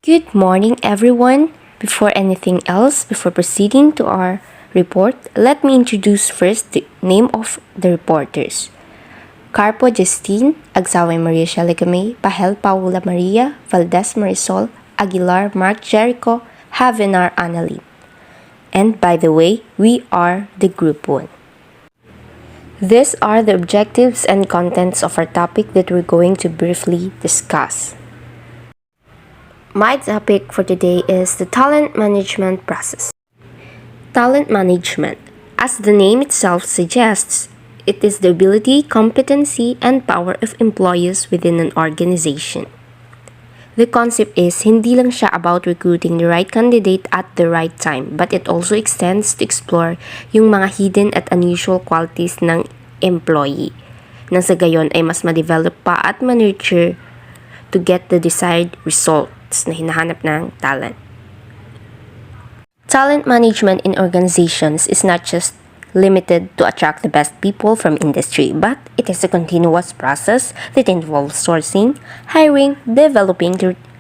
Good morning, everyone. Before anything else, before proceeding to our report, let me introduce first the name of the reporters. Carpo Justine, Agsawe Maria Shaligame, Pahel Paula Maria, Valdez Marisol, Aguilar Mark Jericho, Havenar Annalyn. And by the way, we are the Group 1. These are the objectives and contents of our topic that we're going to briefly discuss. My topic for today is the talent management process. Talent management, as the name itself suggests, it is the ability, competency, and power of employees within an organization. The concept is hindi lang siya about recruiting the right candidate at the right time, but it also extends to explore yung mga hidden at unusual qualities ng employee. Nang sa gayon ay mas ma-develop pa at ma-nurture to get the desired results na hinahanap ng talent. Talent management in organizations is not just limited to attract the best people from industry, but it is a continuous process that involves sourcing, hiring, developing,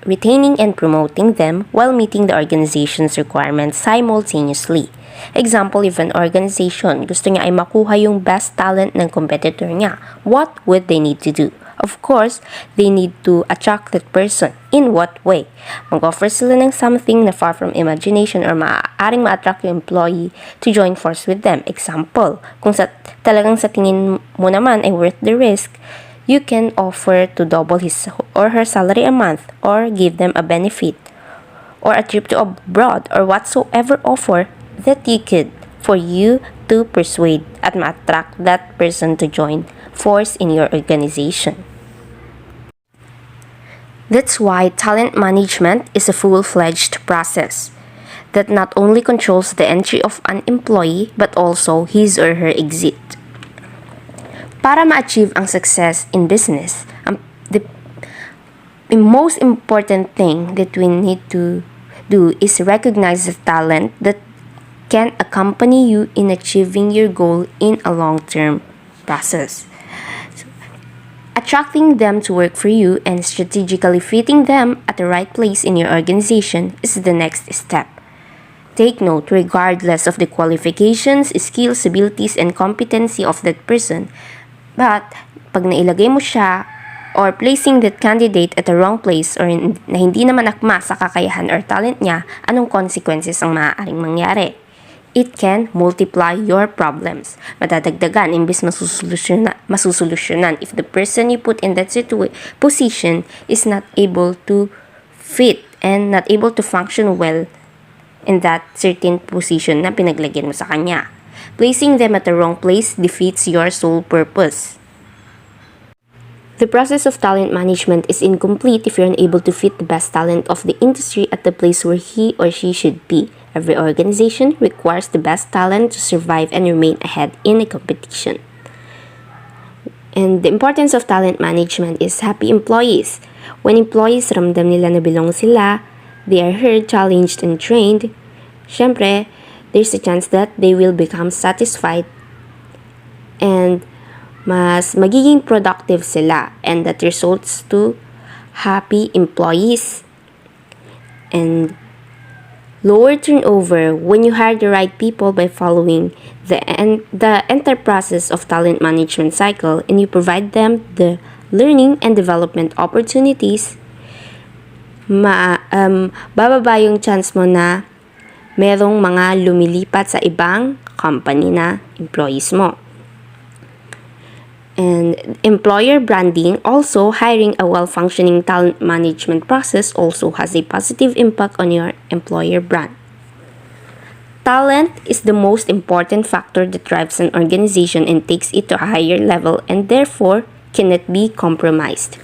retaining, and promoting them while meeting the organization's requirements simultaneously. Example, if an organization gusto niya ay makuha yung best talent ng competitor niya, what would they need to do? Of course, they need to attract that person. In what way? Mag-offer sila ng something na far from imagination or maaaring ma-attract yung employee to join force with them. Example, kung talagang sa tingin mo naman ay worth the risk, you can offer to double his or her salary a month or give them a benefit or a trip to abroad or whatsoever offer that you could for you to persuade at ma-attract that person to join force in your organization. That's why talent management is a full-fledged process that not only controls the entry of an employee but also his or her exit. Para ma-achieve ang success in business, the most important thing that we need to do is recognize the talent that can accompany you in achieving your goal in a long-term process. Attracting them to work for you and strategically fitting them at the right place in your organization is the next step. Take note, regardless of the qualifications, skills, abilities, and competency of that person, but pag nailagay mo siya or placing that candidate at the wrong place or na hindi naman akma sa kakayahan or talent niya, anong consequences ang maaaring mangyari? It can multiply your problems. Madadagdagan imbis masusolusyonan if the person you put in that position is not able to fit and not able to function well in that certain position na pinaglagyan mo sa kanya. Placing them at the wrong place defeats your sole purpose. The process of talent management is incomplete if you're unable to fit the best talent of the industry at the place where he or she should be. Every organization requires the best talent to survive and remain ahead in a competition. And the importance of talent management is happy employees. When employees ramdam nila na belong sila, they are heard, challenged, and trained, syempre, there's a chance that they will become satisfied and mas magiging productive sila, and that results to happy employees and lower turnover when you hire the right people by following the entire process of talent management cycle and you provide them the learning and development opportunities. Bababa yung chance mo na merong mga lumilipat sa ibang company na employees mo. And employer branding, also hiring a well-functioning talent management process also has a positive impact on your employer brand. Talent is the most important factor that drives an organization and takes it to a higher level and therefore cannot be compromised.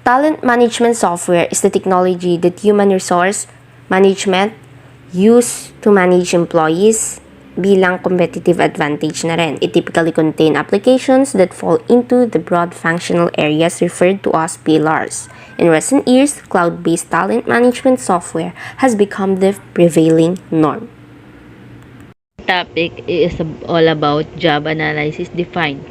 Talent management software is the technology that human resource management use to manage employees bilang competitive advantage na rin. It typically contain applications that fall into the broad functional areas referred to as pillars. In recent years, cloud-based talent management software has become the prevailing norm. Topic is all about job analysis defined.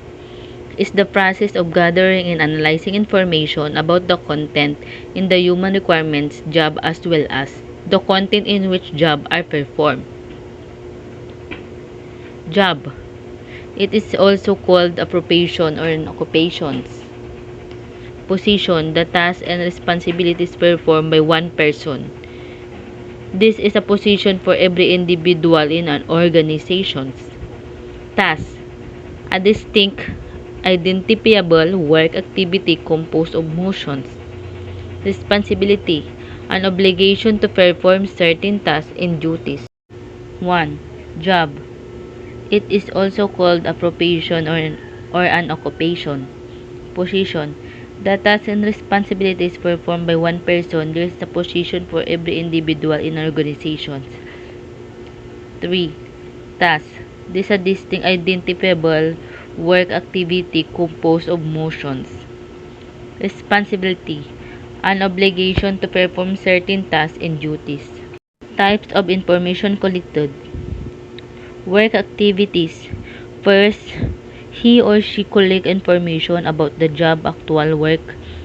is the process of gathering and analyzing information about the content in the human requirements job as well as the content in which job are performed. Job. It is also called a profession or an occupations. Position, the tasks and responsibilities performed by one person. This is a position for every individual in an organization. Task, a distinct, identifiable work activity composed of motions. Responsibility, an obligation to perform certain tasks and duties. 1. Job. It is also called a profession or an occupation. Position, the tasks and responsibilities performed by one person. There is a position for every individual in organizations. 3. Task. This is a distinct identifiable work activity composed of motions. Responsibility. An obligation to perform certain tasks and duties. Types of information collected. Work activities. First, he or she collect information about the job actual work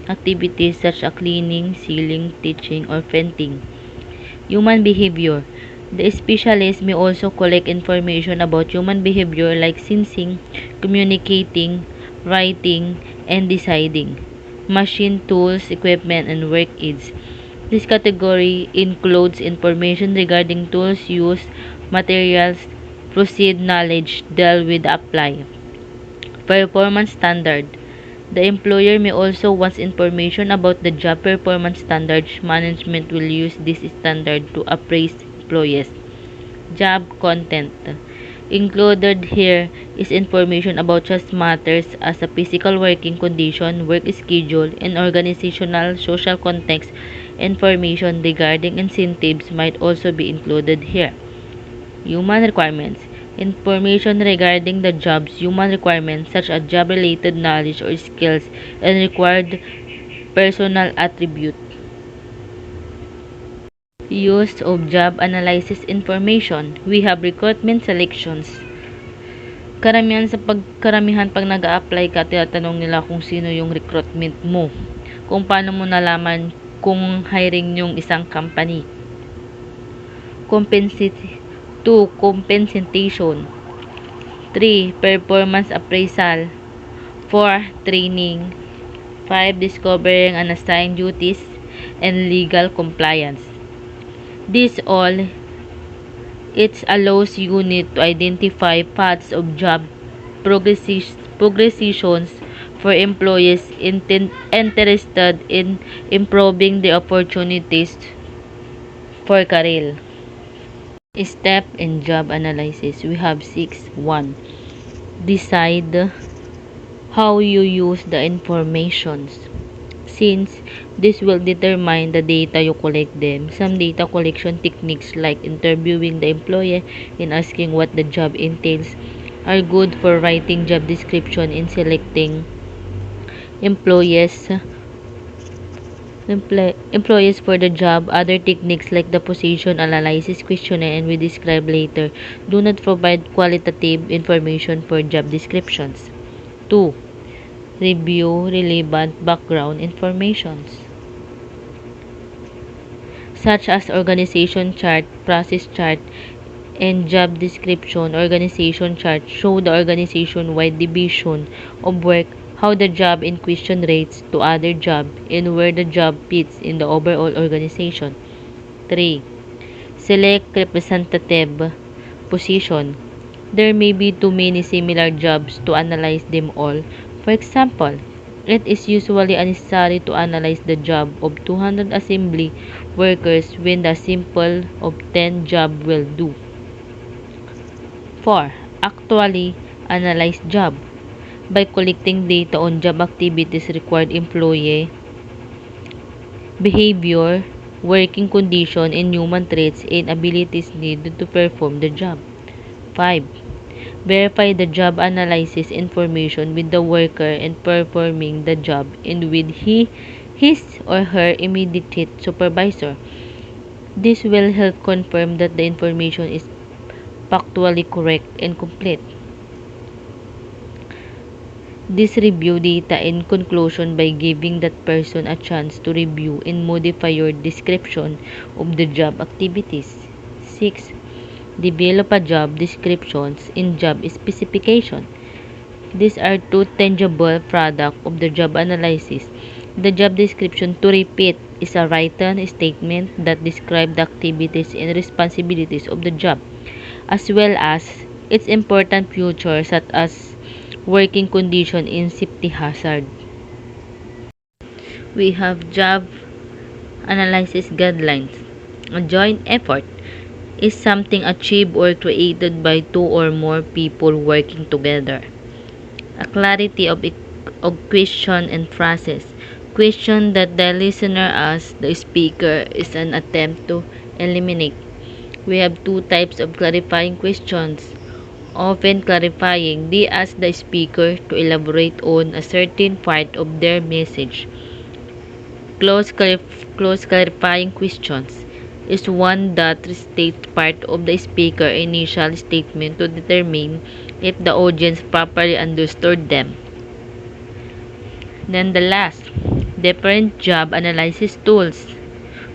activities such as cleaning, sealing, teaching, or painting. Human behavior. The specialist may also collect information about human behavior like sensing, communicating, writing, and deciding. Machine tools, equipment, and work aids. This category includes information regarding tools used, materials, proceed knowledge, dealt with, apply. Performance standard. The employer may also want information about the job performance standards. Management will use this standard to appraise employees. Job content. Included here is information about such matters as a physical working condition, work schedule, and organizational social context. Information regarding incentives might also be included here. Human requirements. Information regarding the job's human requirements such as job-related knowledge or skills and required personal attribute. Use of job analysis information. We have recruitment selections. Karamihan pag nag-a-apply ka, tinatanong nila kung sino yung recruitment mo. Kung paano mo nalaman kung hiring yung isang company. 2. Compensation. 3. Performance appraisal. 4. Training. 5. Discovering and assigned duties and legal compliance. This all, it allows unit to identify paths of job progressions for employees interested in improving the opportunities for career. Step in job analysis. We have 6. 1. Decide how you use the information. Since this will determine the data you collect them. Some data collection techniques like interviewing the employee and asking what the job entails are good for writing job description and selecting employees for the job. Other techniques like the position analysis questionnaire and we describe later do not provide qualitative information for job descriptions. 2. Review relevant background informations such as organization chart, process chart, and job description. Organization chart show the organization-wide division of work, how the job in question rates to other job, and where the job fits in the overall organization. 3. Select representative position. There may be too many similar jobs to analyze them all. For example, it is usually unnecessary to analyze the job of 200 assembly workers when the simple of 10 job will do. 4. Actually analyze job. By collecting data on job activities required employee, behavior, working condition, and human traits and abilities needed to perform the job. 5. Verify the job analysis information with the worker and performing the job and with his or her immediate supervisor. This will help confirm that the information is factually correct and complete. This review data in conclusion by giving that person a chance to review and modify your description of the job activities. 6. Develop a job descriptions in job specification. These are two tangible products of the job analysis. The job description, to repeat, is a written statement that describes the activities and responsibilities of the job, as well as its important features such as working condition and safety hazard. We have job analysis guidelines. A joint effort is something achieved or created by two or more people working together. A clarity of question and phrases. Question that the listener asks the speaker is an attempt to eliminate. We have two types of clarifying questions. Often clarifying, they ask the speaker to elaborate on a certain part of their message. Close clarifying questions is one that restates part of the speaker's initial statement to determine if the audience properly understood them. Then the last, different job analysis tools.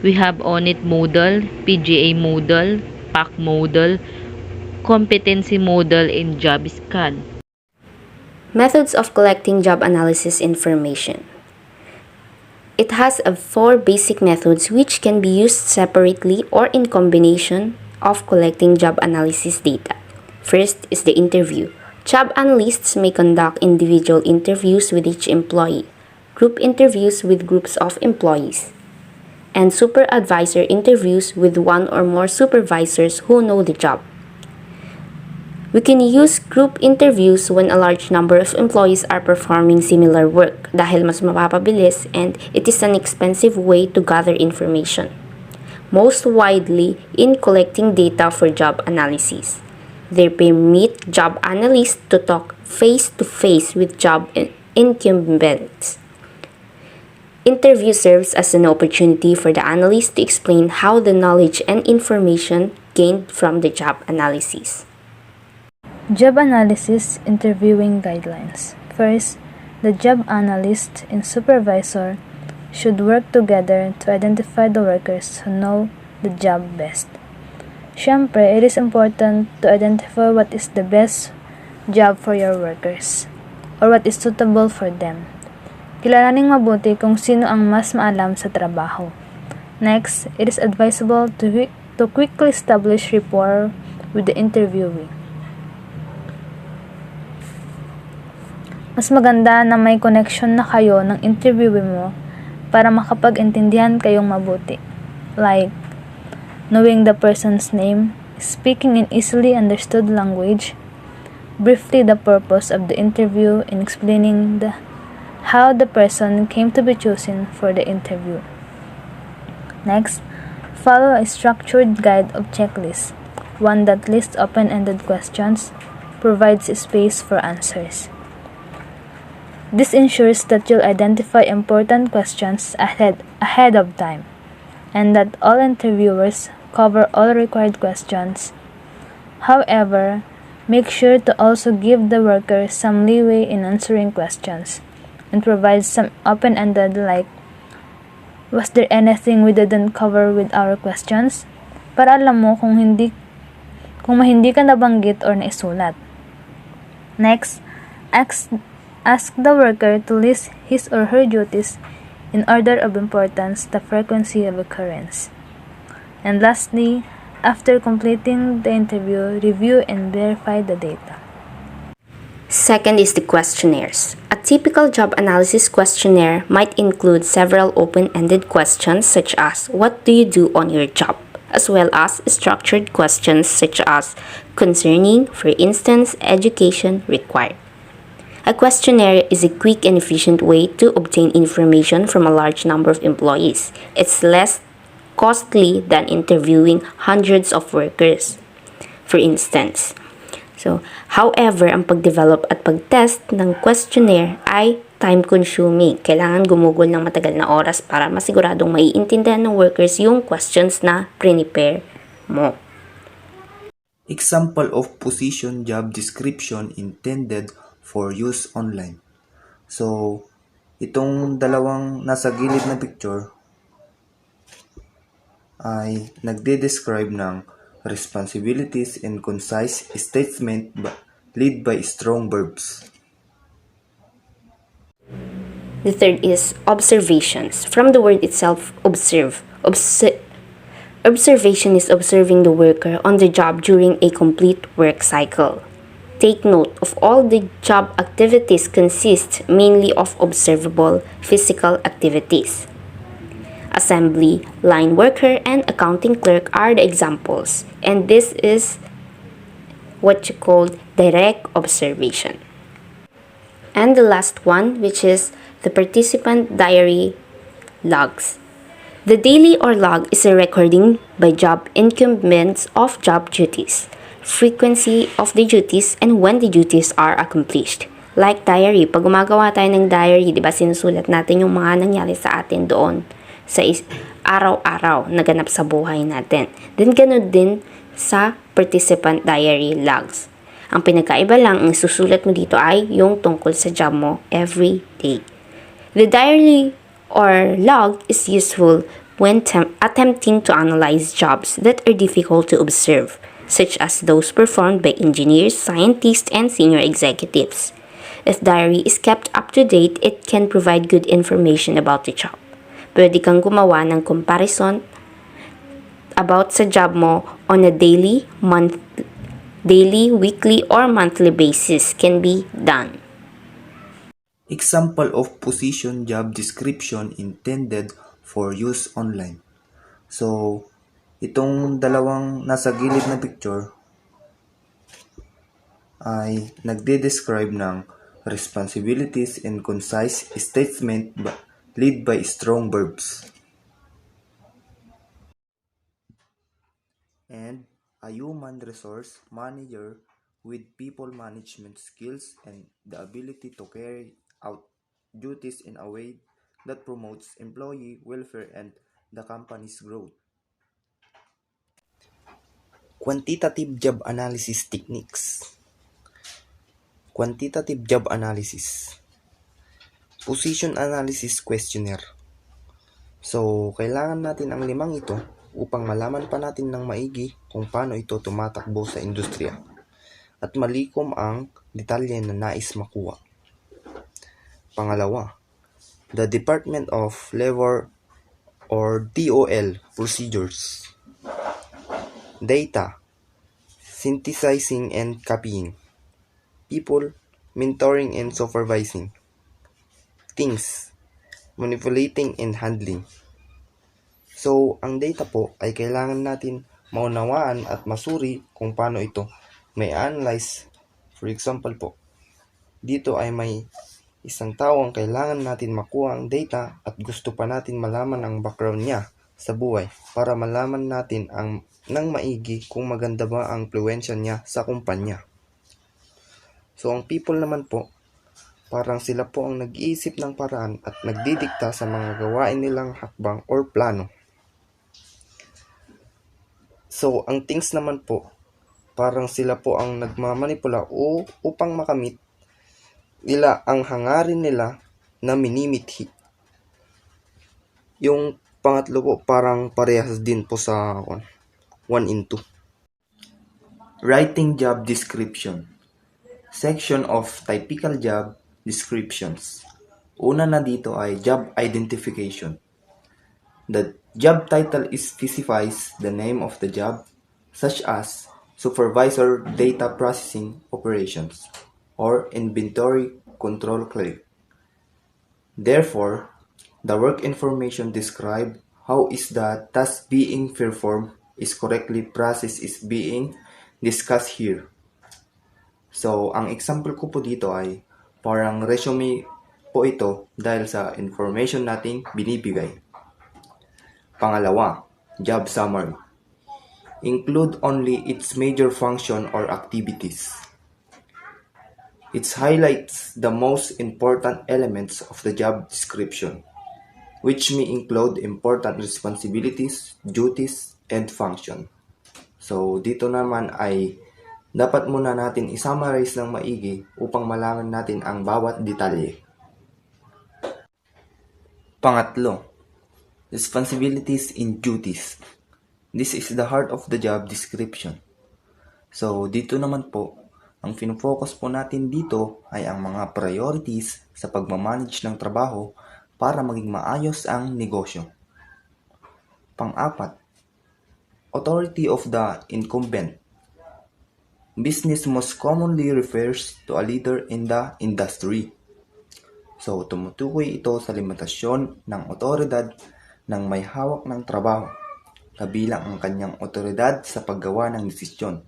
We have ONIT model, PGA model, PAC model, competency model, and job scan. Methods of collecting job analysis information. It has four basic methods which can be used separately or in combination of collecting job analysis data. First is the interview. Job analysts may conduct individual interviews with each employee, group interviews with groups of employees, and supervisor interviews with one or more supervisors who know the job. We can use group interviews when a large number of employees are performing similar work dahil mas mapapabilis and it is an expensive way to gather information. Most widely in collecting data for job analysis. They permit job analysts to talk face-to-face with job incumbents. Interview serves as an opportunity for the analyst to explain how the knowledge and information gained from the job analysis. Job analysis interviewing guidelines. First, the job analyst and supervisor should work together to identify the workers who know the job best. Siyempre, it is important to identify what is the best job for your workers or what is suitable for them. Kilalaning mabuti kung sino ang mas maalam sa trabaho. Next, it is advisable to quickly establish rapport with the interviewee. Mas maganda na may connection na kayo ng interviewee mo para makapag-intindihan kayong mabuti. Like, knowing the person's name, speaking in easily understood language, briefly the purpose of the interview, and explaining how the person came to be chosen for the interview. Next, follow a structured guide of checklists, one that lists open-ended questions, provides space for answers. This ensures that you'll identify important questions ahead of time, and that all interviewers cover all required questions. However, make sure to also give the worker some leeway in answering questions, and provide some open-ended like, was there anything we didn't cover with our questions? Para alam mo kung hindi ka nabanggit or naisulat. Next, ask the worker to list his or her duties in order of importance, the frequency of occurrence. And lastly, after completing the interview, review and verify the data. Second is the questionnaires. A typical job analysis questionnaire might include several open-ended questions such as, what do you do on your job? As well as structured questions such as, concerning, for instance, education required. A questionnaire is a quick and efficient way to obtain information from a large number of employees. It's less costly than interviewing hundreds of workers, for instance. However, ang pag-develop at pag-test ng questionnaire ay time-consuming. Kailangan gumugol ng matagal na oras para masiguradong maiintindihan ng workers yung questions na prepare mo. Example of position job description intended for use online. So, itong dalawang nasa gilid na picture ay nagde-describe ng responsibilities and concise statement lead by strong verbs. The third is observations. From the word itself, observe. Observation is observing the worker on the job during a complete work cycle. Take note of all the job activities consist mainly of observable physical activities. Assembly, line worker, and accounting clerk are the examples, and this is what you call direct observation. And the last one, which is the participant diary logs. The daily or log is a recording by job incumbents of job duties, frequency of the duties, and when the duties are accomplished. Like diary, pag gumagawa tayo ng diary, di ba sinusulat natin yung mga nangyari sa atin doon sa araw-araw na ganap sa buhay natin. Then ganun din sa participant diary logs. Ang pinagkaiba lang, ang susulat mo dito ay yung tungkol sa job mo every day. The diary or log is useful when attempting to analyze jobs that are difficult to observe, such as those performed by engineers, scientists, and senior executives. If diary is kept up to date, it can provide good information about the job. Pwede kang gumawa ng comparison about sa job mo on a daily, weekly, or monthly basis can be done. Example of position job description intended for use online. So, itong dalawang nasa gilid na picture ay nagde-describe ng responsibilities and concise statement lead by strong verbs. And a human resource manager with people management skills and the ability to carry out duties in a way that promotes employee welfare and the company's growth. Quantitative job analysis techniques. Quantitative job analysis. Position analysis questionnaire. So, kailangan natin ang 5 ito upang malaman pa natin ng maigi kung paano ito tumatakbo sa industriya at malikom ang detalye na nais makuha. Pangalawa, the Department of Labor or DOL procedures. Data, synthesizing and copying. People, mentoring and supervising. Things, manipulating and handling. So, ang data po ay kailangan natin maunawaan at masuri kung paano ito may analyze. For example po, dito ay may isang tao ang kailangan natin makuha ang data at gusto pa natin malaman ang background niya sa buhay para malaman natin ng maigi kung maganda ba ang influensya niya sa kumpanya. So, ang people naman po, parang sila po ang nag-iisip ng paraan at nagdidikta sa mga gawain nilang hakbang or plano. So, ang things naman po, parang sila po ang nagmamanipula upang makamit nila ang hangarin nila na minimithi. Yung pangatlo po, parang parehas din po sa 1 in 2. Writing job description. Section of typical job descriptions. Una na dito ay job identification. The job title specifies the name of the job, such as supervisor data processing operations or inventory control clerk. Therefore, the work information describe how is the task being performed is correctly processed is being discussed here. So, ang example ko po dito ay parang resume po ito dahil sa information nating binibigay. Pangalawa, job summary. Include only its major function or activities. It highlights the most important elements of the job description, which may include important responsibilities, duties, and function. So, dito naman ay dapat muna natin i-summarize ng maigi upang malaman natin ang bawat detalye. Pangatlo, responsibilities and duties. This is the heart of the job description. So, dito naman po, ang focus po natin dito ay ang mga priorities sa pagmamanage ng trabaho para maging maayos ang negosyo. Pang-apat, authority of the incumbent. Business most commonly refers to a leader in the industry. So, tumutukoy ito sa limitasyon ng otoridad ng may hawak ng trabaho, kabilang ang kanyang otoridad sa paggawa ng desisyon,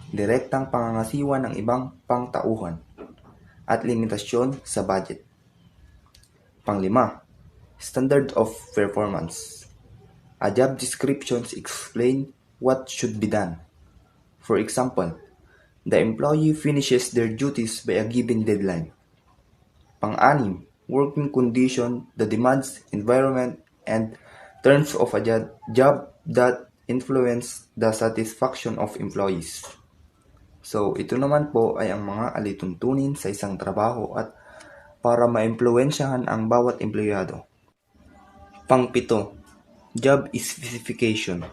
direktang pangangasiwa ng ibang pangtauhan, at limitasyon sa budget. Panglima, standard of performance. A job descriptions explain what should be done. For example, the employee finishes their duties by a given deadline. Pang-anim, working condition, the demands, environment, and terms of a job that influence the satisfaction of employees. So, ito naman po ay ang mga alituntunin sa isang trabaho at para maimpluwensyahan ang bawat empleyado. Pang-pito, job specification.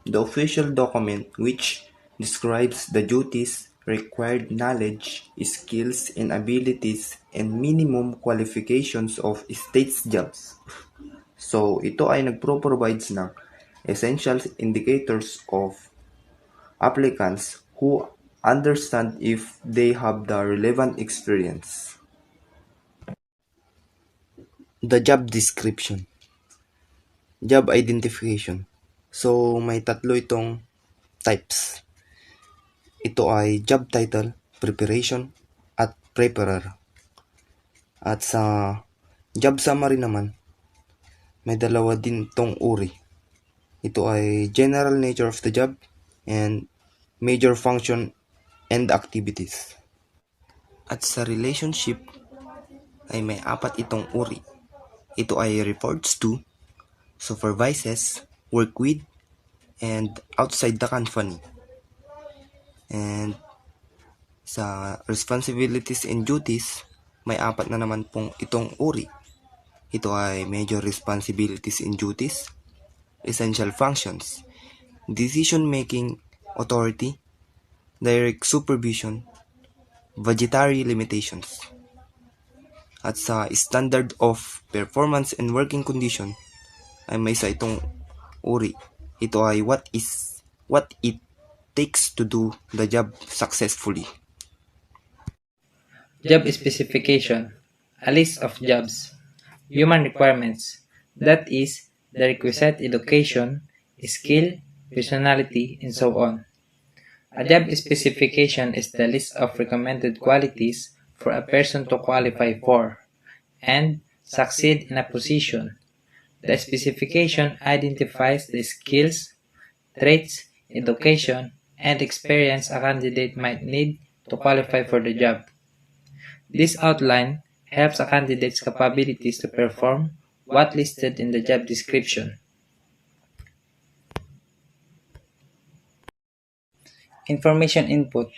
The official document which describes the duties, required knowledge, skills, and abilities, and minimum qualifications of state's jobs. So, ito ay nagpro-provides ng essential indicators of applicants who understand if they have the relevant experience. The job description. Job identification. So, may tatlo itong types. Ito ay job title, preparation, at preparer. At sa job summary naman, may dalawa din itong uri. Ito ay general nature of the job and major function and activities. At sa relationship, ay may apat itong uri. Ito ay reports to, supervises, work with, and outside the company. And sa responsibilities and duties, may apat na naman pong itong uri. Ito ay major responsibilities and duties, essential functions, decision-making authority, direct supervision, budgetary limitations. At sa standard of performance and working condition, ay may isa itong uri. Ito ay what it takes to do the job successfully. Job specification, a list of jobs. Human requirements, that is, the requisite education, skill, personality, and so on. A job specification is the list of recommended qualities for a person to qualify for and succeed in a position. The specification identifies the skills, traits, education, and experience a candidate might need to qualify for the job. This outline helps a candidate's capabilities to perform what listed in the job description. Information input.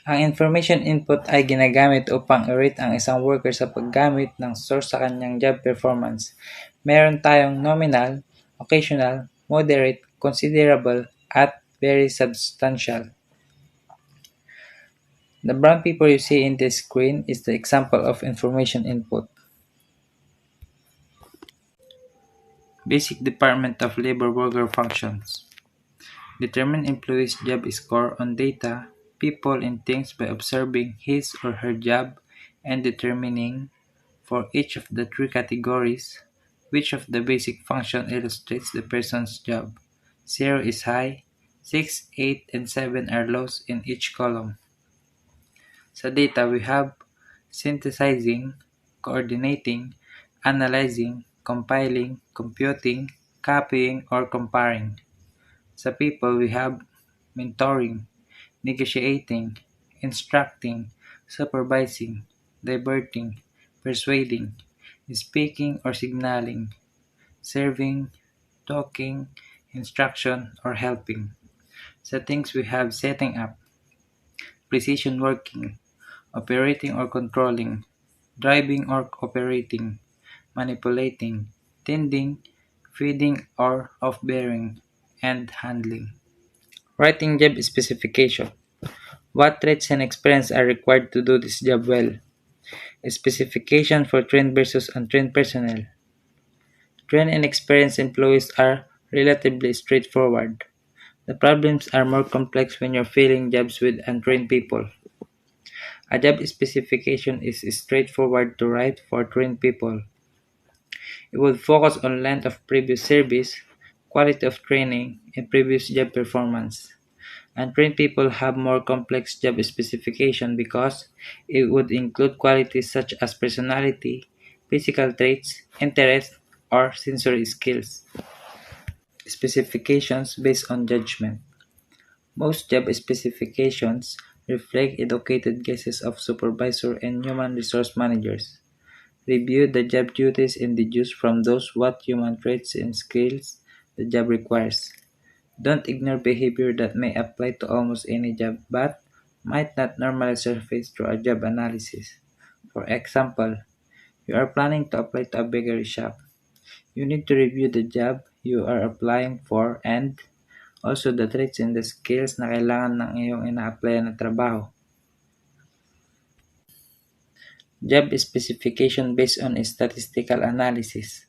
Ang information input ay ginagamit upang i-rate ang isang worker sa paggamit ng source sa kanyang job performance. Meron tayong nominal, occasional, moderate, considerable, at very substantial. The brown paper you see in this screen is the example of information input. Basic Department of Labor worker functions. Determine employee's job score on data, people, and things by observing his or her job and determining, for each of the three categories, which of the basic function illustrates the person's job. 0 is high, 6, 8, and 7 are lows in each column. Sa data, we have synthesizing, coordinating, analyzing, compiling, computing, copying, or comparing. Sa people, we have mentoring, negotiating, instructing, supervising, diverting, persuading, speaking or signaling, serving, talking, instruction, or helping. Sa things, we have setting up, precision working, operating or controlling, driving or operating, manipulating, tending, feeding, or of bearing, and handling. Writing job specification. What traits and experience are required to do this job well? A specification for trained versus untrained personnel. Trained and experienced employees are relatively straightforward. The problems are more complex when you're filling jobs with untrained people. A job specification is straightforward to write for trained people. It will focus on length of previous service, quality of training, and previous job performance. Untrained people have more complex job specification because it would include qualities such as personality, physical traits, interest, or sensory skills. Specifications based on judgment. Most job specifications reflect educated guesses of supervisor and human resource managers. Review the job duties and deduce from those what human traits and skills the job requires. Don't ignore behavior that may apply to almost any job but might not normally surface through a job analysis. For example, you are planning to apply to a bakery shop. You need to review the job you are applying for and also the traits and the skills na kailangan ng iyong ina-applyan na trabaho. Job specification based on statistical analysis.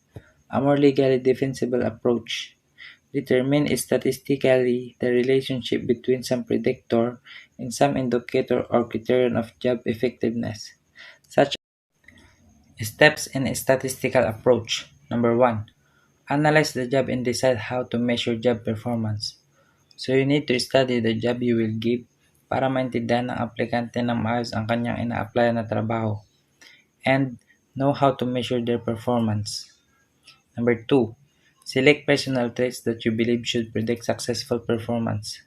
A more legally defensible approach. Determine statistically the relationship between some predictor and some indicator or criterion of job effectiveness. Such steps in a statistical approach. Number 1. Analyze the job and decide how to measure job performance. So you need to study the job you will give para maintindihan ng aplikante ng maayos ang kanyang ina-applyan na trabaho and know how to measure their performance. Number 2. Select personal traits that you believe should predict successful performance.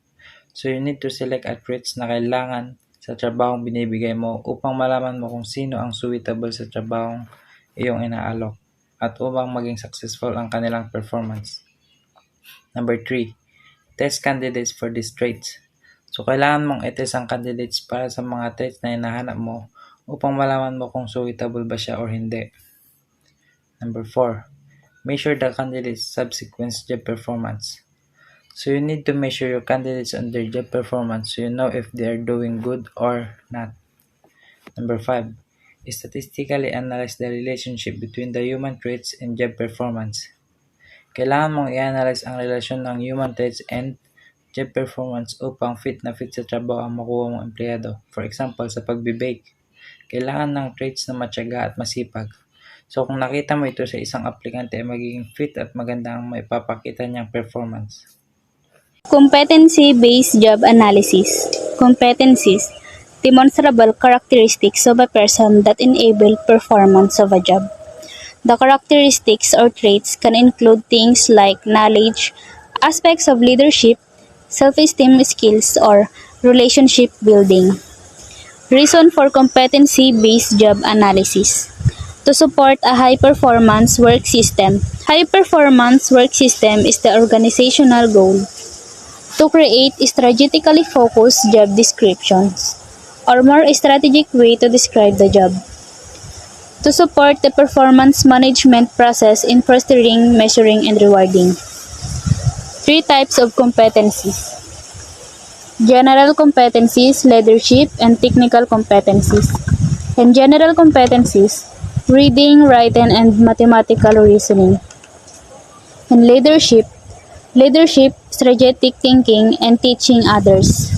So you need to select traits na kailangan sa trabahong binibigay mo upang malaman mo kung sino ang suitable sa trabahong iyong inaalok at upang maging successful ang kanilang performance. Number 3. Test candidates for these traits. So kailangan mong i-test ang candidates para sa mga traits na hinahanap mo upang malaman mo kung suitable ba siya or hindi. Number 4. Measure the candidate's subsequent job performance. So you need to measure your candidates on their job performance so you know if they are doing good or not. Number 5. Statistically analyze the relationship between the human traits and job performance. Kailangan mong i-analyze ang relasyon ng human traits and job performance upang fit na fit sa trabaho ang makuha mong empleyado. For example, sa pagbe-bake, kailangan ng traits na matyaga at masipag. So kung nakita mo ito sa isang aplikante ay magiging fit at maganda ang maipapakita niyang performance. Competency-based job analysis. Competencies. Demonstrable characteristics of a person that enable performance of a job. The characteristics or traits can include things like knowledge, aspects of leadership, self-esteem skills, or relationship building. Reason for competency-based job analysis. To support a high-performance work system. High-performance work system is the organizational goal to create strategically focused job descriptions, or more strategic way to describe the job. To support the performance management process in fostering, measuring, and rewarding. 3 types of competencies. General competencies, leadership, and technical competencies. In general competencies, reading, writing, and mathematical reasoning. In leadership, strategic thinking, and teaching others.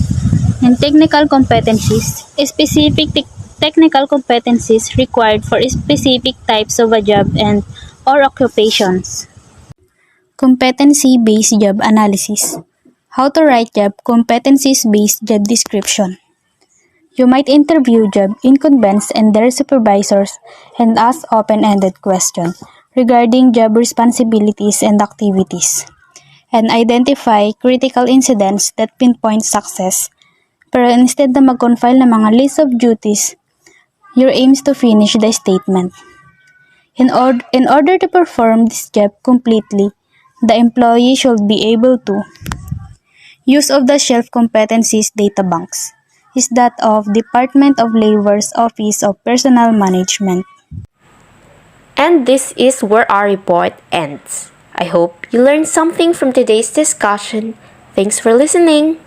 In technical competencies, specific technical competencies required for specific types of a job and or occupations. Competency-based job analysis. How to write job competencies-based job description. You might interview job incumbents and their supervisors and ask open-ended questions regarding job responsibilities and activities, and identify critical incidents that pinpoint success. Pero instead na mag-confile ng mga list of duties, your aim is to finish the statement. In order to perform this job completely, the employee should be able to use of the shelf competencies data banks is that of Department of Labor's Office of Personnel Management. And this is where our report ends. I hope you learned something from today's discussion. Thanks for listening.